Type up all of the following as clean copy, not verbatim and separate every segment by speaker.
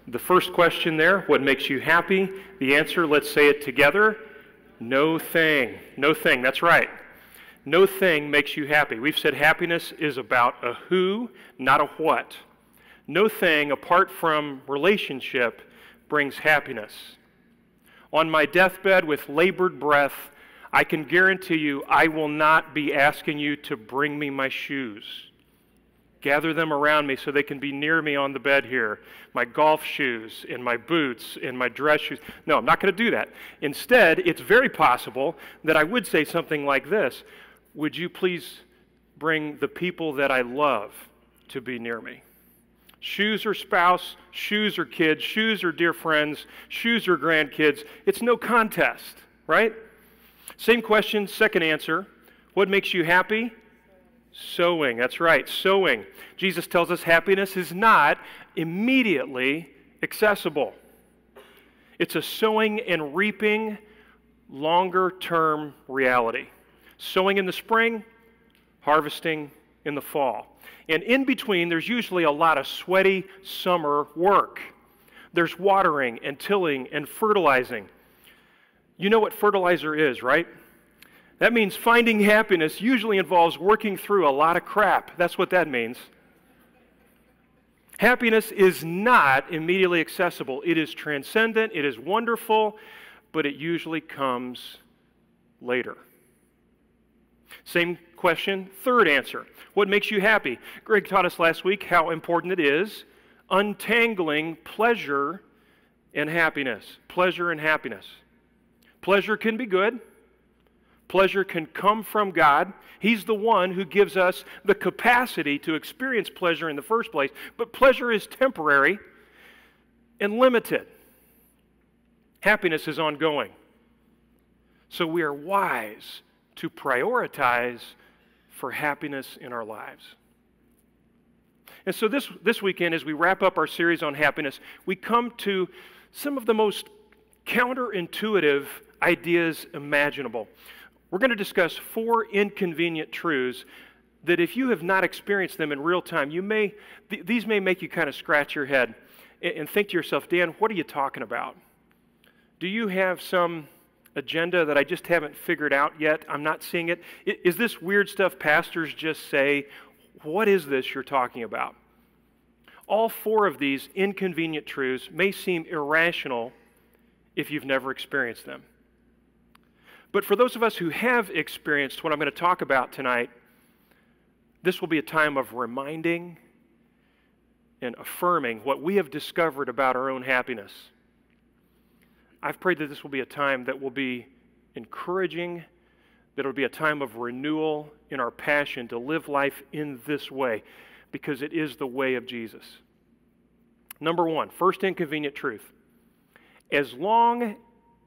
Speaker 1: The first question there, what makes you happy? The answer, let's say it together, no thing. No thing, that's right. No thing makes you happy. We've said happiness is about a who, not a what. No thing apart from relationship brings happiness. On my deathbed with labored breath, I can guarantee you I will not be asking you to bring me my shoes. Gather them around me so they can be near me on the bed here. My golf shoes and my boots and my dress shoes. No, I'm not going to do that. Instead, it's very possible that I would say something like this. Would you please bring the people that I love to be near me? Shoes or spouse, shoes or kids, shoes or dear friends, shoes or grandkids. It's no contest, right? Same question, second answer. What makes you happy? Sowing, that's right, sowing. Jesus tells us happiness is not immediately accessible. It's a sowing and reaping longer-term reality. Sowing in the spring, harvesting in the fall. And in between, there's usually a lot of sweaty summer work. There's watering and tilling and fertilizing. You know what fertilizer is, right? That means finding happiness usually involves working through a lot of crap. That's what that means. Happiness is not immediately accessible. It is transcendent, it is wonderful, but it usually comes later. Same question, third answer. What makes you happy? Greg taught us last week how important it is untangling pleasure and happiness. Pleasure and happiness. Pleasure can be good. Pleasure can come from God. He's the one who gives us the capacity to experience pleasure in the first place. But pleasure is temporary and limited. Happiness is ongoing. So we are wise to prioritize for happiness in our lives. And so this weekend, as we wrap up our series on happiness, we come to some of the most counterintuitive ideas imaginable. We're going to discuss 4 inconvenient truths that if you have not experienced them in real time, these may make you kind of scratch your head and think to yourself, Dan, what are you talking about? Do you have some agenda that I just haven't figured out yet? I'm not seeing it. Is this weird stuff pastors just say? What is this you're talking about? All 4 of these inconvenient truths may seem irrational if you've never experienced them. But for those of us who have experienced what I'm going to talk about tonight, this will be a time of reminding and affirming what we have discovered about our own happiness. I've prayed that this will be a time that will be encouraging, that it will be a time of renewal in our passion to live life in this way, because it is the way of Jesus. Number 1, first inconvenient truth. As long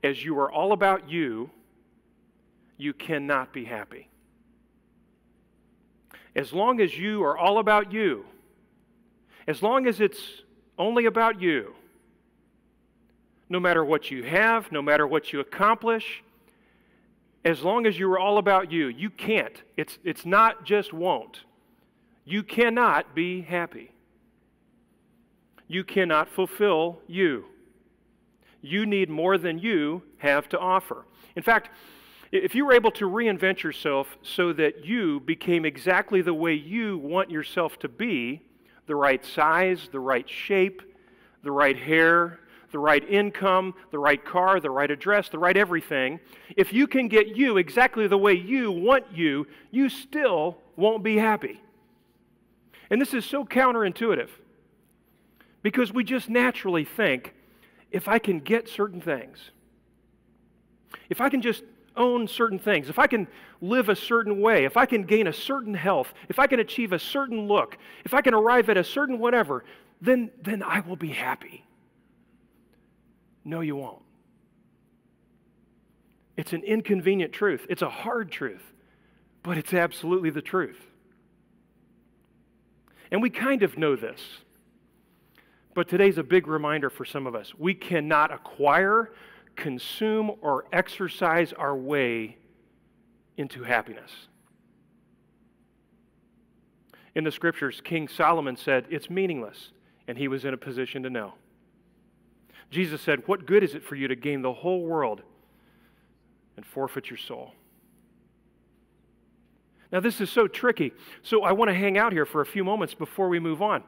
Speaker 1: as you are all about you, you cannot be happy. As long as you are all about you, as long as it's only about you, no matter what you have, no matter what you accomplish, as long as you are all about you, you can't. It's not just won't. You cannot be happy. You cannot fulfill you. You need more than you have to offer. In fact, if you were able to reinvent yourself so that you became exactly the way you want yourself to be, the right size, the right shape, the right hair, the right income, the right car, the right address, the right everything, if you can get you exactly the way you want you, you still won't be happy. And this is so counterintuitive because we just naturally think, if I can get certain things, if I can just own certain things, if I can live a certain way, if I can gain a certain health, if I can achieve a certain look, if I can arrive at a certain whatever, then I will be happy. No, you won't. It's an inconvenient truth. It's a hard truth, but it's absolutely the truth. And we kind of know this, but today's a big reminder for some of us. We cannot acquire, consume, or exercise our way into happiness. In the scriptures, King Solomon said it's meaningless, and he was in a position to know. Jesus said, what good is it for you to gain the whole world and forfeit your soul? Now, this is so tricky, so I want to hang out here for a few moments before we move on.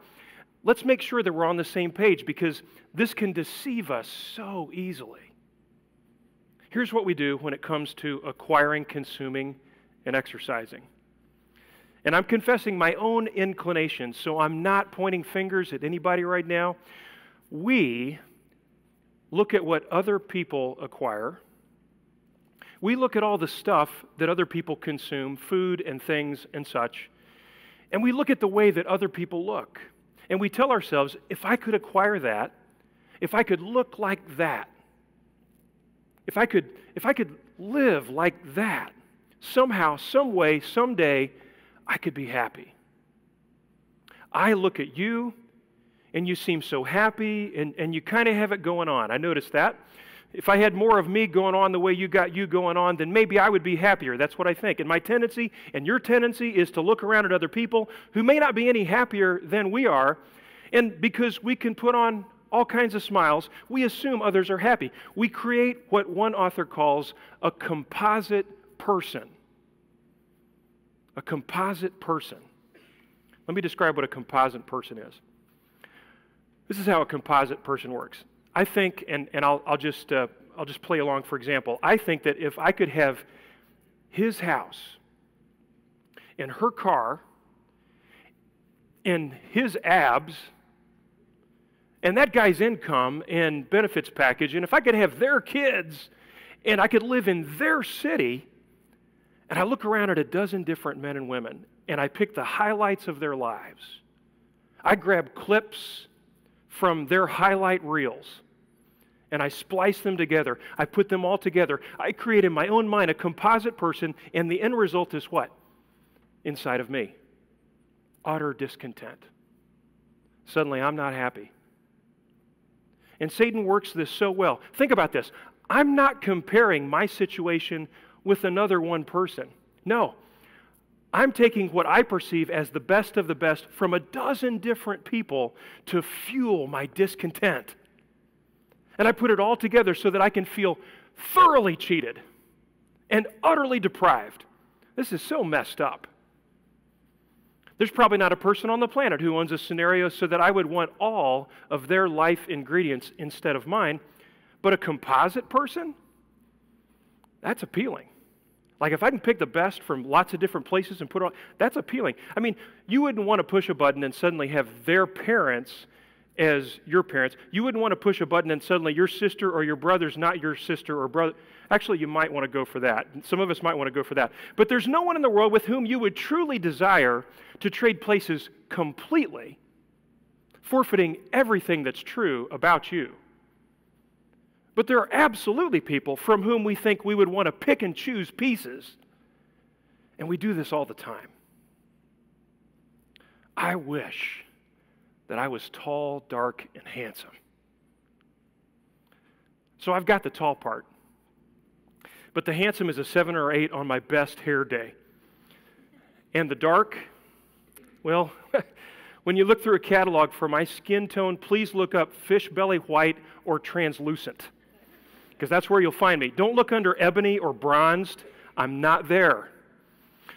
Speaker 1: Let's make sure that we're on the same page because this can deceive us so easily. Here's what we do when it comes to acquiring, consuming, and exercising. And I'm confessing my own inclinations, so I'm not pointing fingers at anybody right now. We look at what other people acquire. We look at all the stuff that other people consume, food and things and such, and we look at the way that other people look. And we tell ourselves, if I could acquire that, if I could look like that, if I could live like that, somehow, some way, someday, I could be happy. I look at you, and you seem so happy, and you kind of have it going on. I noticed that. If I had more of me going on the way you got you going on, then maybe I would be happier. That's what I think. And my tendency, and your tendency, is to look around at other people who may not be any happier than we are, and because we can put on all kinds of smiles, we assume others are happy. We create what one author calls a composite person. A composite person. Let me describe what a composite person is. This is how a composite person works. I think, and I'll just play along for example. I think that if I could have his house and her car and his abs and that guy's income and benefits package, and if I could have their kids and I could live in their city, and I look around at a dozen different men and women and I pick the highlights of their lives. I grab clips from their highlight reels and I splice them together. I put them all together. I create in my own mind a composite person, and the end result is what? Inside of me, utter discontent. Suddenly I'm not happy. And Satan works this so well. Think about this. I'm not comparing my situation with another one person. No. I'm taking what I perceive as the best of the best from a dozen different people to fuel my discontent. And I put it all together so that I can feel thoroughly cheated and utterly deprived. This is so messed up. There's probably not a person on the planet who owns a scenario so that I would want all of their life ingredients instead of mine. But a composite person? That's appealing. Like if I can pick the best from lots of different places and put it on, that's appealing. I mean, you wouldn't want to push a button and suddenly have their parents as your parents. You wouldn't want to push a button and suddenly your sister or your brother's not your sister or brother. Actually, you might want to go for that. Some of us might want to go for that. But there's no one in the world with whom you would truly desire to trade places completely, forfeiting everything that's true about you. But there are absolutely people from whom we think we would want to pick and choose pieces. And we do this all the time. I wish that I was tall, dark, and handsome. So I've got the tall part. But the handsome is a 7 or 8 on my best hair day. And the dark, well, when you look through a catalog for my skin tone, please look up fish belly white or translucent, because that's where you'll find me. Don't look under ebony or bronzed. I'm not there.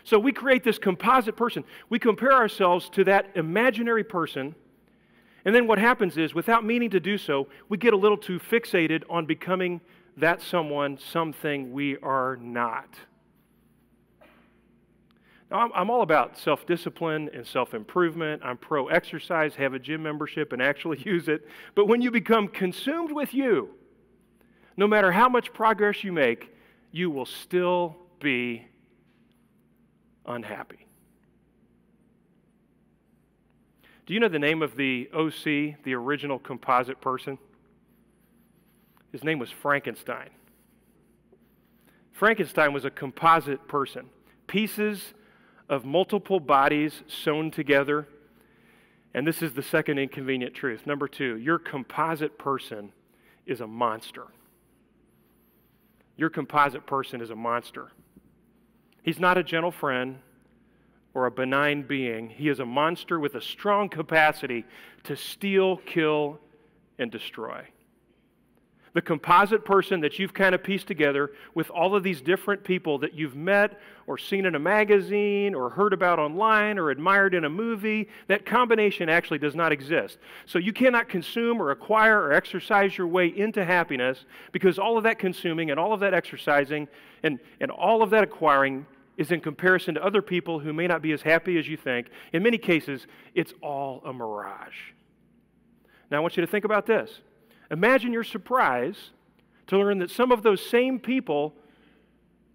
Speaker 1: So we create this composite person. We compare ourselves to that imaginary person, and then what happens is, without meaning to do so, we get a little too fixated on becoming that someone, something we are not. Now, I'm all about self-discipline and self-improvement. I'm pro-exercise, have a gym membership, and actually use it. But when you become consumed with you, no matter how much progress you make, you will still be unhappy. Do you know the name of the OC, the original composite person? His name was Frankenstein. Frankenstein was a composite person. Pieces of multiple bodies sewn together. And this is the second inconvenient truth. Number 2, your composite person is a monster. Your composite person is a monster. He's not a gentle friend or a benign being. He is a monster with a strong capacity to steal, kill, and destroy. The composite person that you've kind of pieced together with all of these different people that you've met or seen in a magazine or heard about online or admired in a movie, that combination actually does not exist. So you cannot consume or acquire or exercise your way into happiness, because all of that consuming and all of that exercising and all of that acquiring is in comparison to other people who may not be as happy as you think. In many cases, it's all a mirage. Now I want you to think about this. Imagine your surprise to learn that some of those same people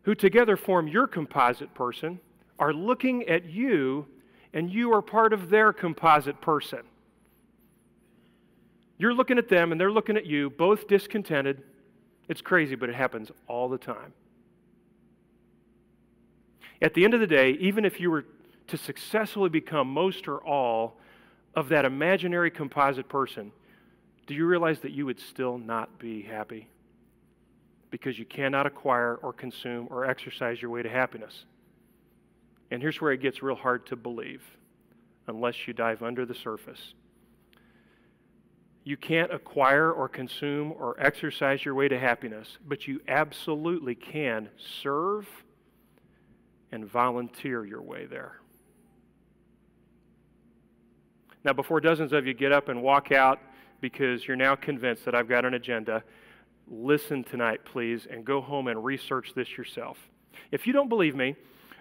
Speaker 1: who together form your composite person are looking at you, and you are part of their composite person. You're looking at them and they're looking at you, both discontented. It's crazy, but it happens all the time. At the end of the day, even if you were to successfully become most or all of that imaginary composite person, do you realize that you would still not be happy? Because you cannot acquire or consume or exercise your way to happiness. And here's where it gets real hard to believe, unless you dive under the surface. You can't acquire or consume or exercise your way to happiness, but you absolutely can serve and volunteer your way there. Now, before dozens of you get up and walk out because you're now convinced that I've got an agenda, listen tonight, please, and go home and research this yourself. If you don't believe me,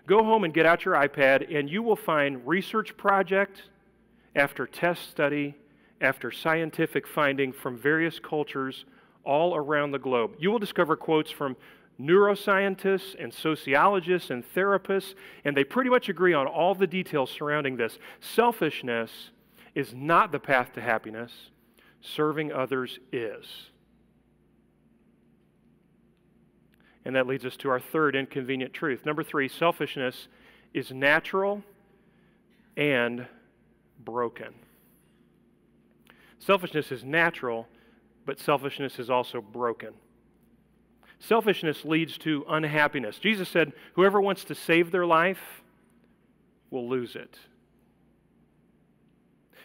Speaker 1: go home and get out your iPad, and you will find research project after test study, after scientific finding from various cultures all around the globe. You will discover quotes from neuroscientists and sociologists and therapists, and they pretty much agree on all the details surrounding this. Selfishness is not the path to happiness. Serving others is. And that leads us to our third inconvenient truth. Number 3, selfishness is natural and broken. Selfishness is natural, but selfishness is also broken. Selfishness leads to unhappiness. Jesus said, whoever wants to save their life will lose it.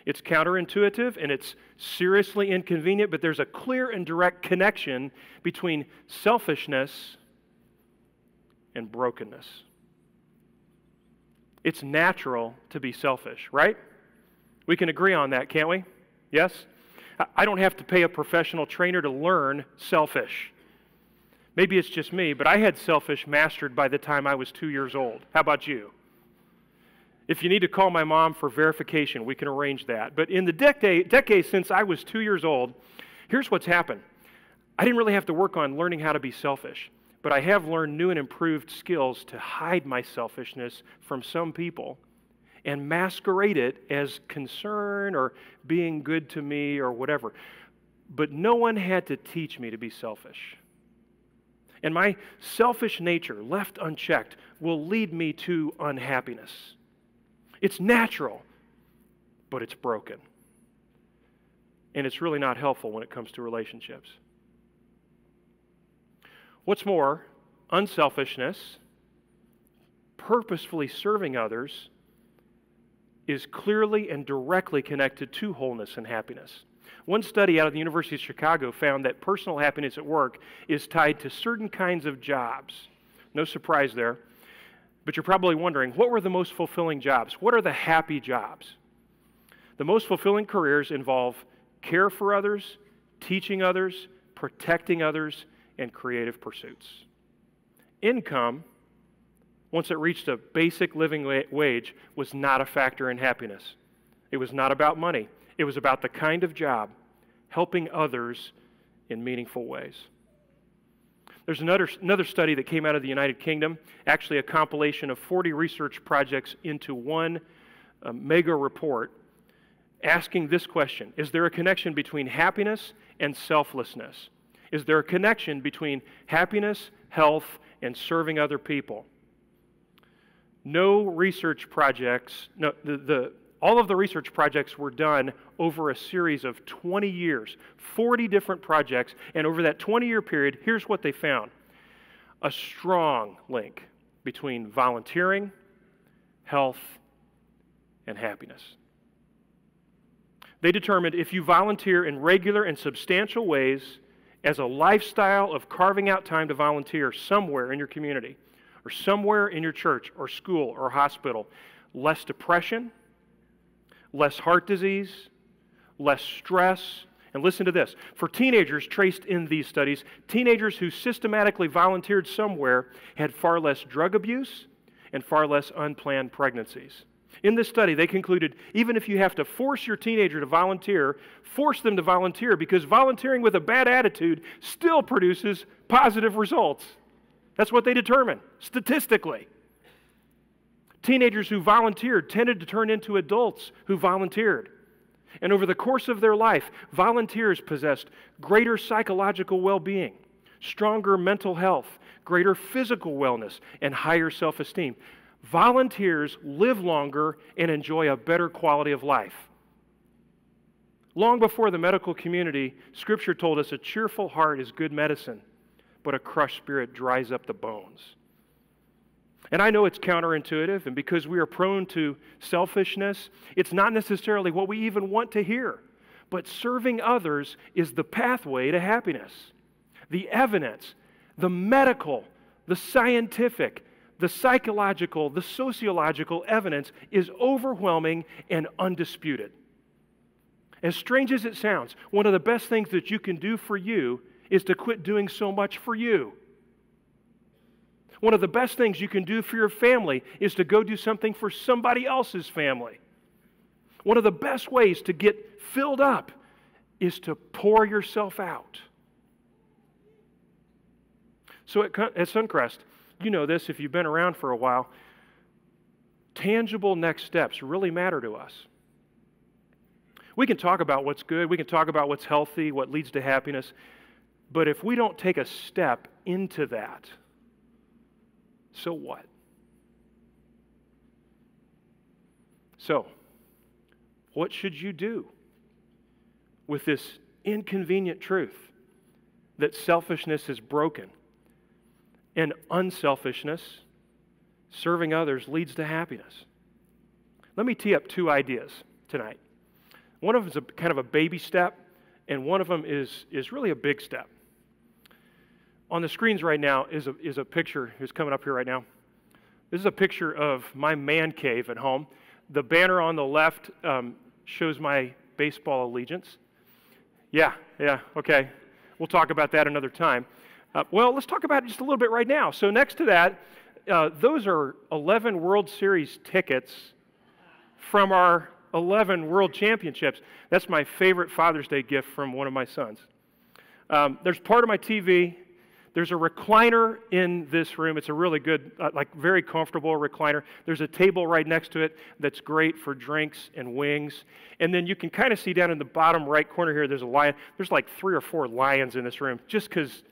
Speaker 1: It's counterintuitive and it's seriously inconvenient, but there's a clear and direct connection between selfishness and brokenness. It's natural to be selfish, right? We can agree on that, can't we? Yes? I don't have to pay a professional trainer to learn selfish. Maybe it's just me, but I had selfish mastered by the time I was 2 years old. How about you? If you need to call my mom for verification, we can arrange that. But in the decade since I was 2 years old, here's what's happened. I didn't really have to work on learning how to be selfish, but I have learned new and improved skills to hide my selfishness from some people and masquerade it as concern or being good to me or whatever. But no one had to teach me to be selfish. And my selfish nature, left unchecked, will lead me to unhappiness. It's natural, but it's broken. And it's really not helpful when it comes to relationships. What's more, unselfishness, purposefully serving others, is clearly and directly connected to wholeness and happiness. One study out of the University of Chicago found that personal happiness at work is tied to certain kinds of jobs. No surprise there. But you're probably wondering, what were the most fulfilling jobs? What are the happy jobs? The most fulfilling careers involve care for others, teaching others, protecting others, and creative pursuits. Income, once it reached a basic living wage, was not a factor in happiness. It was not about money. It was about the kind of job, helping others in meaningful ways. There's another study that came out of the United Kingdom, actually a compilation of 40 research projects into one mega report, asking this question: is there a connection between happiness and selflessness? Is there a connection between happiness, health, and serving other people? No research projects, all of the research projects were done over a series of 20 years, 40 different projects, and over that 20-year period, here's what they found: a strong link between volunteering, health, and happiness. They determined if you volunteer in regular and substantial ways as a lifestyle of carving out time to volunteer somewhere in your community or somewhere in your church or school or hospital, less depression, less heart disease, less stress. And listen to this. For teenagers traced in these studies, teenagers who systematically volunteered somewhere had far less drug abuse and far less unplanned pregnancies. In this study, they concluded even if you have to force your teenager to volunteer, force them to volunteer, because volunteering with a bad attitude still produces positive results. That's what they determined, statistically. Teenagers who volunteered tended to turn into adults who volunteered. And over the course of their life, volunteers possessed greater psychological well-being, stronger mental health, greater physical wellness, and higher self-esteem. Volunteers live longer and enjoy a better quality of life. Long before the medical community, Scripture told us a cheerful heart is good medicine, but a crushed spirit dries up the bones. And I know it's counterintuitive, and because we are prone to selfishness, it's not necessarily what we even want to hear. But serving others is the pathway to happiness. The evidence, the medical, the scientific, the psychological, the sociological evidence is overwhelming and undisputed. As strange as it sounds, one of the best things that you can do for you is to quit doing so much for you. One of the best things you can do for your family is to go do something for somebody else's family. One of the best ways to get filled up is to pour yourself out. So at Suncrest, you know this if you've been around for a while, tangible next steps really matter to us. We can talk about what's good, we can talk about what's healthy, what leads to happiness, but if we don't take a step into that, so what? So, what should you do with this inconvenient truth that selfishness is broken and unselfishness, serving others, leads to happiness? Let me tee up two ideas tonight. One of them is kind of a baby step, and one of them is really a big step. On the screens right now is a picture, it's coming up here right now. This is a picture of my man cave at home. The banner on the left shows my baseball allegiance. Yeah, okay. We'll talk about that another time. Well, let's talk about it just a little bit right now. So next to that, those are 11 World Series tickets from our 11 World Championships. That's my favorite Father's Day gift from one of my sons. There's part of my TV. There's a recliner in this room. It's a really good, very comfortable recliner. There's a table right next to it that's great for drinks and wings. And then you can kind of see down in the bottom right corner here, there's a lion. There's like 3 or 4 lions in this room just because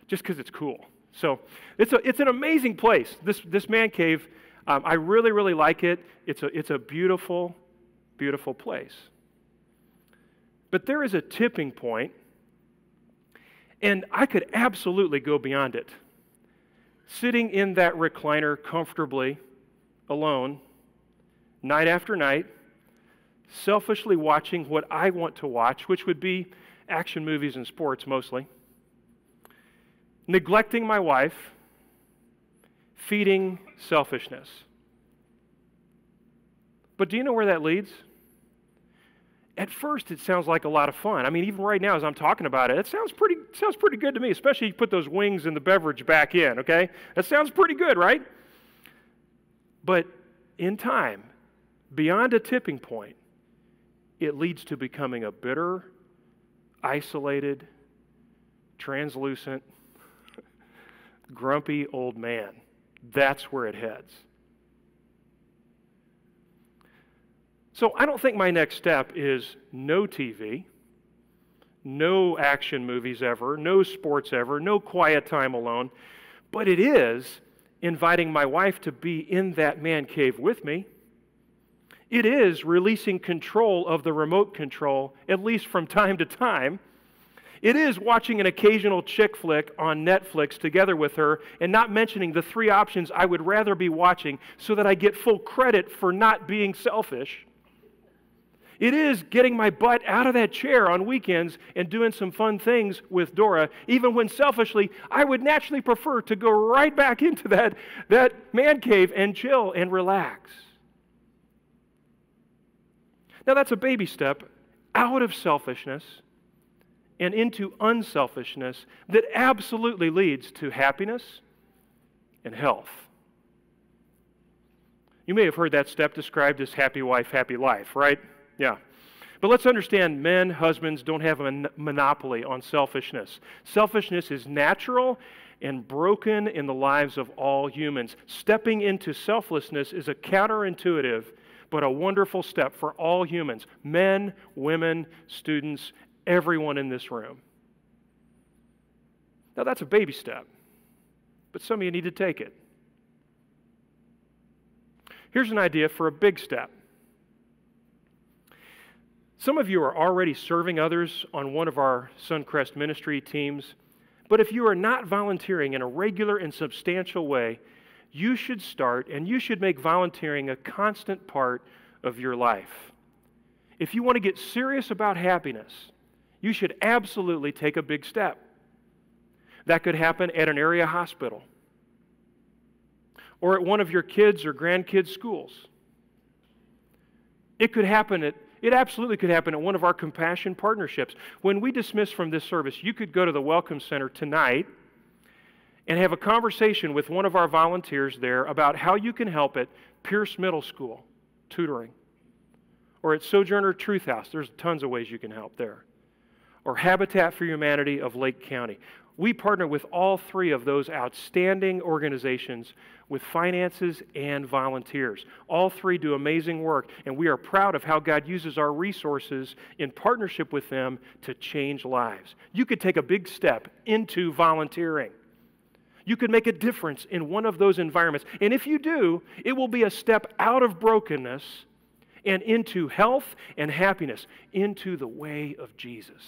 Speaker 1: it's cool. So it's an amazing place. This man cave, I really, really like it. It's a beautiful, beautiful place. But there is a tipping point, and I could absolutely go beyond it. Sitting in that recliner comfortably, alone, night after night, selfishly watching what I want to watch, which would be action movies and sports mostly, neglecting my wife, feeding selfishness. But do you know where that leads? At first, it sounds like a lot of fun. I mean, even right now as I'm talking about it, it sounds pretty good to me, especially if you put those wings and the beverage back in, okay? That sounds pretty good, right? But in time, beyond a tipping point, it leads to becoming a bitter, isolated, translucent, grumpy old man. That's where it heads. So I don't think my next step is no TV, no action movies ever, no sports ever, no quiet time alone, but it is inviting my wife to be in that man cave with me. It is releasing control of the remote control, at least from time to time. It is watching an occasional chick flick on Netflix together with her and not mentioning the 3 options I would rather be watching so that I get full credit for not being selfish. It is getting my butt out of that chair on weekends and doing some fun things with Dora, even when selfishly I would naturally prefer to go right back into that man cave and chill and relax. Now that's a baby step out of selfishness and into unselfishness that absolutely leads to happiness and health. You may have heard that step described as happy wife, happy life, right? Yeah. But let's understand, men, husbands don't have a monopoly on selfishness. Selfishness is natural and broken in the lives of all humans. Stepping into selflessness is a counterintuitive but a wonderful step for all humans, men, women, students, everyone in this room. Now that's a baby step, but some of you need to take it. Here's an idea for a big step. Some of you are already serving others on one of our Suncrest ministry teams, but if you are not volunteering in a regular and substantial way, you should start and you should make volunteering a constant part of your life. If you want to get serious about happiness, you should absolutely take a big step. That could happen at an area hospital or at one of your kids' or grandkids' schools. It absolutely could happen at one of our compassion partnerships. When we dismiss from this service, you could go to the Welcome Center tonight and have a conversation with one of our volunteers there about how you can help at Pierce Middle School, tutoring, or at Sojourner Truth House. There's tons of ways you can help there. Or Habitat for Humanity of Lake County. We partner with all three of those outstanding organizations with finances and volunteers. All three do amazing work, and we are proud of how God uses our resources in partnership with them to change lives. You could take a big step into volunteering. You could make a difference in one of those environments. And if you do, it will be a step out of brokenness and into health and happiness, into the way of Jesus.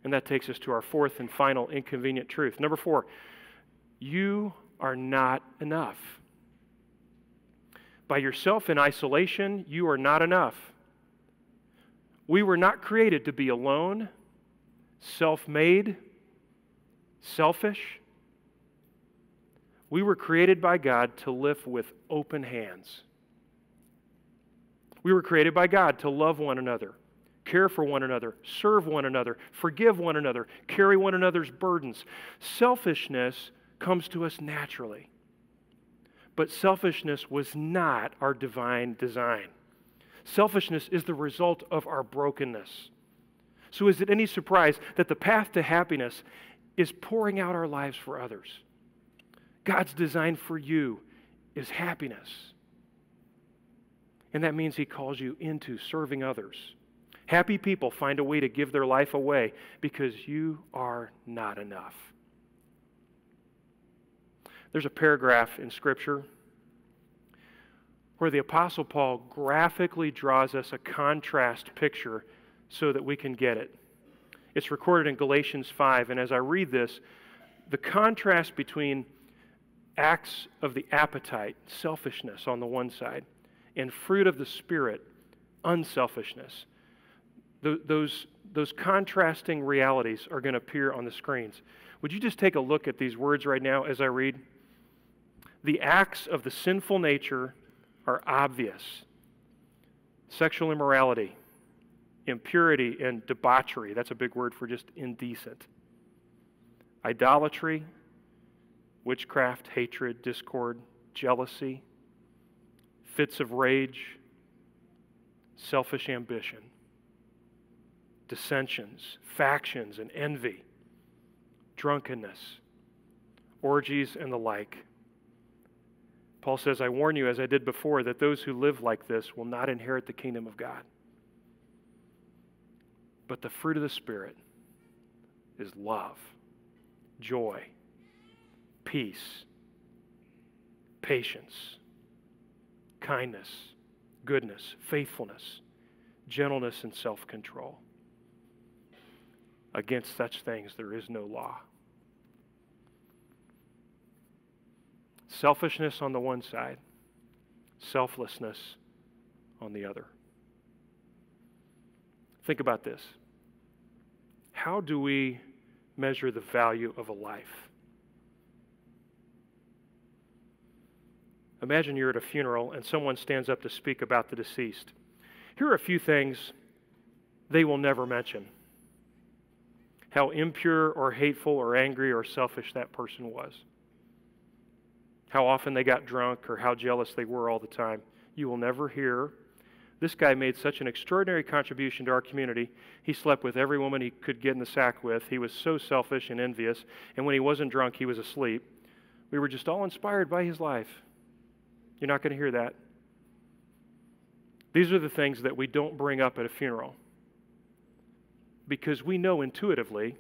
Speaker 1: And that takes us to our fourth and final inconvenient truth. Number 4, you are not enough. By yourself in isolation, you are not enough. We were not created to be alone, self-made, selfish. We were created by God to live with open hands. We were created by God to love one another, care for one another, serve one another, forgive one another, carry one another's burdens. Selfishness comes to us naturally. But selfishness was not our divine design. Selfishness is the result of our brokenness. So is it any surprise that the path to happiness is pouring out our lives for others? God's design for you is happiness. And that means He calls you into serving others. Happy people find a way to give their life away because you are not enough. There's a paragraph in Scripture where the Apostle Paul graphically draws us a contrast picture so that we can get it. It's recorded in Galatians 5, and as I read this, the contrast between acts of the appetite, selfishness on the one side, and fruit of the Spirit, unselfishness, those contrasting realities are going to appear on the screens. Would you just take a look at these words right now as I read? The acts of the sinful nature are obvious. Sexual immorality, impurity, and debauchery. That's a big word for just indecent. Idolatry, witchcraft, hatred, discord, jealousy, fits of rage, selfish ambition, dissensions, factions, and envy, drunkenness, orgies, and the like. Paul says, I warn you, as I did before, that those who live like this will not inherit the kingdom of God. But the fruit of the Spirit is love, joy, peace, patience, kindness, goodness, faithfulness, gentleness, and self-control. Against such things there is no law. Selfishness on the one side, selflessness on the other. Think about this. How do we measure the value of a life? Imagine you're at a funeral and someone stands up to speak about the deceased. Here are a few things they will never mention. How impure or hateful or angry or selfish that person was. How often they got drunk or how jealous they were all the time. You will never hear, this guy made such an extraordinary contribution to our community. He slept with every woman he could get in the sack with. He was so selfish and envious. And when he wasn't drunk, he was asleep. We were just all inspired by his life. You're not going to hear that. These are the things that we don't bring up at a funeral because we know intuitively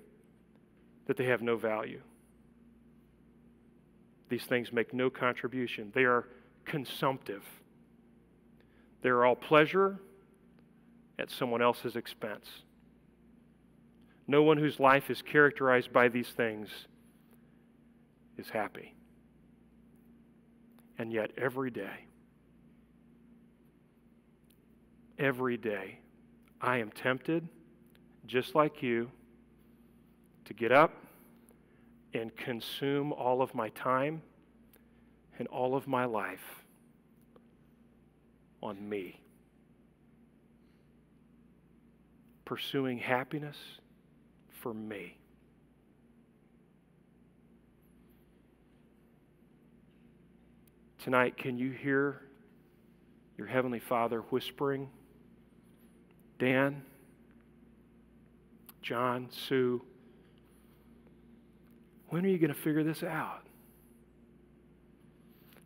Speaker 1: that they have no value. These things make no contribution. They are consumptive. They are all pleasure at someone else's expense. No one whose life is characterized by these things is happy. And yet every day, I am tempted, just like you, to get up and consume all of my time and all of my life on me. Pursuing happiness for me. Tonight, can you hear your Heavenly Father whispering, Dan, John, Sue, when are you going to figure this out?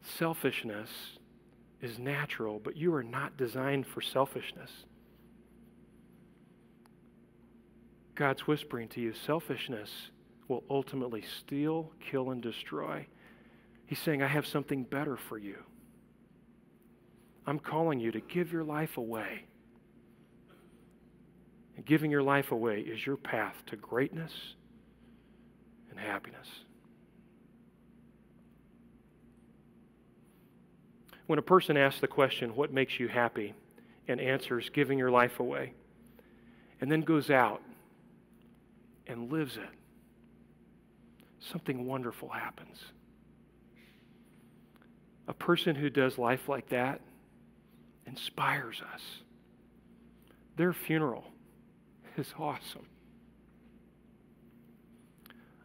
Speaker 1: Selfishness is natural, but you are not designed for selfishness. God's whispering to you, selfishness will ultimately steal, kill, and destroy. He's saying, I have something better for you. I'm calling you to give your life away. And giving your life away is your path to greatness and happiness. When a person asks the question, what makes you happy, and answers giving your life away, and then goes out and lives it, something wonderful happens. A person who does life like that inspires us. Their funeral is awesome.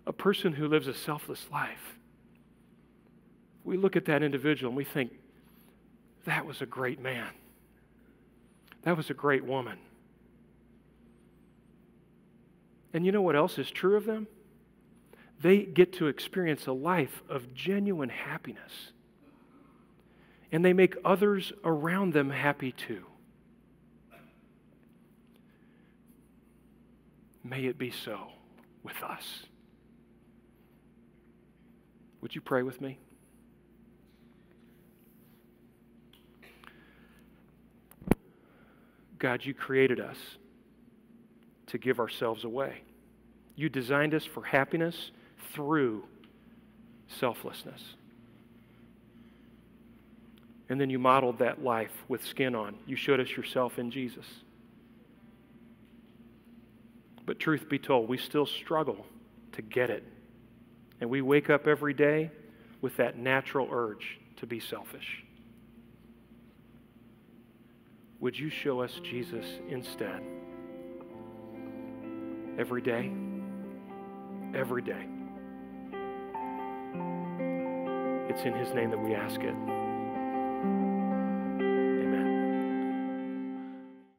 Speaker 1: A person who lives a selfless life, we look at that individual and we think, that was a great man. That was a great woman. And you know what else is true of them? They get to experience a life of genuine happiness. And they make others around them happy too. May it be so with us. Would you pray with me? God, you created us to give ourselves away. You designed us for happiness through selflessness. And then you modeled that life with skin on. You showed us yourself in Jesus. But truth be told, we still struggle to get it. And we wake up every day with that natural urge to be selfish. Would you show us Jesus instead? Every day? Every day. It's in His name that we ask it.